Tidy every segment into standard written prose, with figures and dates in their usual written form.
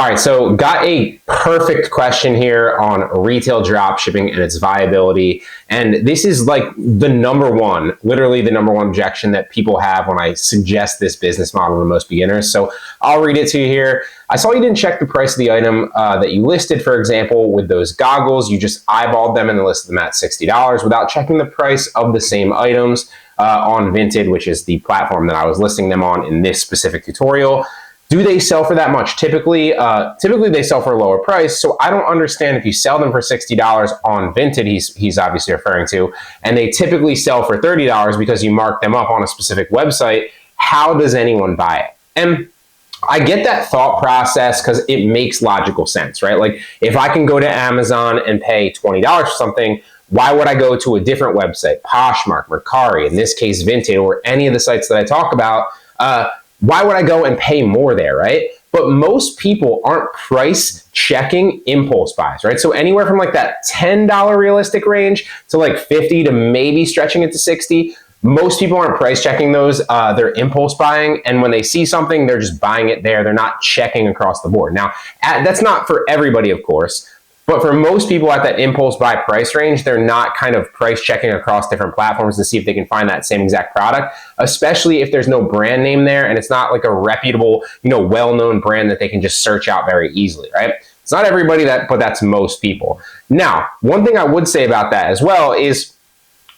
All right, so got a perfect question here on retail drop shipping and its viability. And this is like the number one, literally the number one objection that people have when I suggest this business model to most beginners. So I'll read it to you here. I saw you didn't check the price of the item that you listed, for example, with those goggles. You just eyeballed them and listed them at $60 without checking the price of the same items on Vinted, which is the platform that I was listing them on in this specific tutorial. Do they sell for that much? Typically they sell for a lower price. So I don't understand if you sell them for $60 on Vinted, he's obviously referring to, and they typically sell for $30 because you mark them up on a specific website. How does anyone buy it? And I get that thought process because it makes logical sense, right? Like if I can go to Amazon and pay $20 for something, why would I go to a different website, Poshmark, Mercari, in this case Vinted, or any of the sites that I talk about? Why would I go and pay more there, right? But most people aren't price checking impulse buys, right? So anywhere from like that $10 realistic range to like 50 to maybe stretching it to 60, most people aren't price checking those. They're impulse buying. And when they see something, they're just buying it there. They're not checking across the board. Now, that's not for everybody, of course. But for most people at that impulse buy price range, they're not kind of price checking across different platforms to see if they can find that same exact product, especially if there's no brand name there and it's not like a reputable, well-known brand that they can just search out very easily, right? It's not everybody but that's most people. Now, one thing I would say about that as well is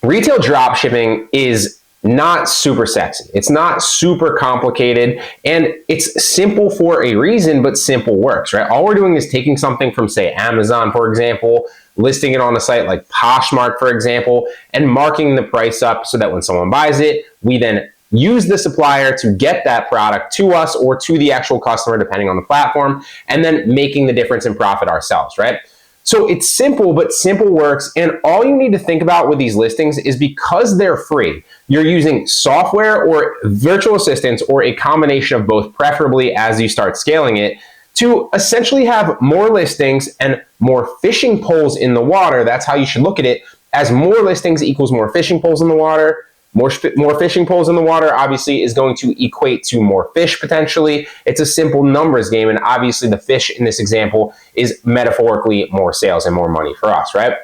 retail drop shipping is not super sexy. It's not super complicated, and it's simple for a reason, but simple works, right? All we're doing is taking something from, say, Amazon, for example, listing it on a site like Poshmark, for example, and marking the price up so that when someone buys it, we then use the supplier to get that product to us or to the actual customer, depending on the platform, and then making the difference in profit ourselves, right? So it's simple, but simple works. And all you need to think about with these listings is because they're free, you're using software or virtual assistants or a combination of both, preferably as you start scaling it, to essentially have more listings and more fishing poles in the water. That's how you should look at it. As more listings equals more fishing poles in the water. More fishing poles in the water obviously is going to equate to more fish potentially. It's a simple numbers game, and obviously the fish in this example is metaphorically more sales and more money for us, right?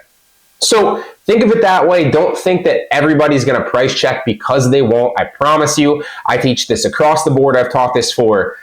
So think of it that way. Don't think that everybody's going to price check because they won't. I promise you, I teach this across the board. I've taught this for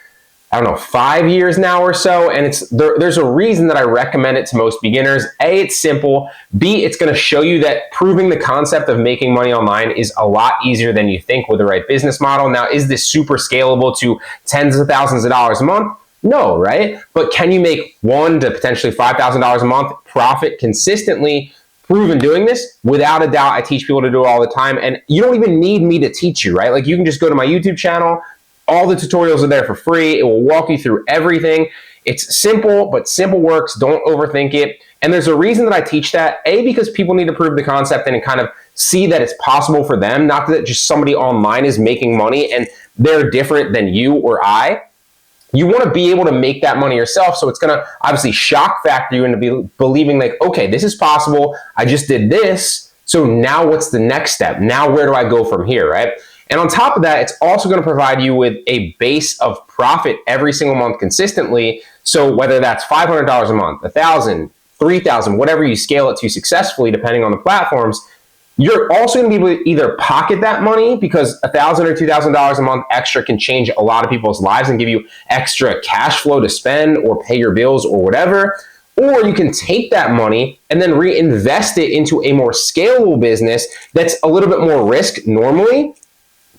5 years now or so, and there's a reason that I recommend it to most beginners. A, it's simple. B, it's going to show you that proving the concept of making money online is a lot easier than you think with the right business model. Now, is this super scalable to tens of thousands of dollars a month? No, right? But can you make $1,000 to potentially $5,000 a month profit consistently? Proven doing this? Without a doubt. I teach people to do it all the time, and you don't even need me to teach you, right? Like you can just go to my YouTube channel. All the tutorials are there for free. It will walk you through everything. It's simple, but simple works. Don't overthink it. And there's a reason that I teach that. A, because people need to prove the concept and kind of see that it's possible for them, not that just somebody online is making money and they're different than you or I. You want to be able to make that money yourself. So it's going to obviously shock factor you into believing like, okay, this is possible. I just did this. So now what's the next step? Now where do I go from here, right? And on top of that, it's also going to provide you with a base of profit every single month consistently. So whether that's $500 a month, $1,000, $3,000, whatever you scale it to successfully, depending on the platforms, you're also going to be able to either pocket that money because $1,000 or $2,000 a month extra can change a lot of people's lives and give you extra cash flow to spend or pay your bills or whatever. Or you can take that money and then reinvest it into a more scalable business that's a little bit more risk normally.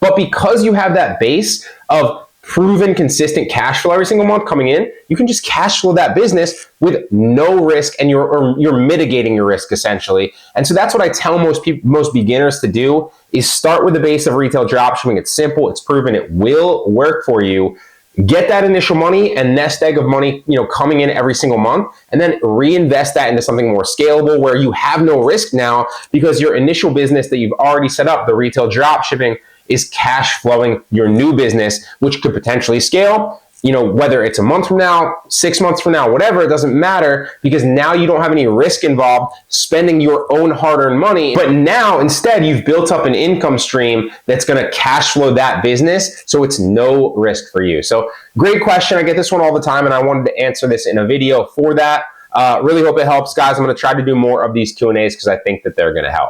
But because you have that base of proven consistent cash flow every single month coming in, you can just cash flow that business with no risk, and you're mitigating your risk essentially. And so that's what I tell most beginners to do is start with the base of retail dropshipping. It's simple, it's proven, it will work for you. Get that initial money and nest egg of money, coming in every single month, and then reinvest that into something more scalable where you have no risk now because your initial business that you've already set up, the retail dropshipping, is cash flowing your new business, which could potentially scale. you know, whether it's a month from now, 6 months from now, whatever, it doesn't matter, because now you don't have any risk involved spending your own hard-earned money. But now instead you've built up an income stream that's going to cash flow that business, so it's no risk for you. So great question. I get this one all the time, and I wanted to answer this in a video for that. Really hope it helps, guys. I'm going to try to do more of these Q&As because I think that they're going to help.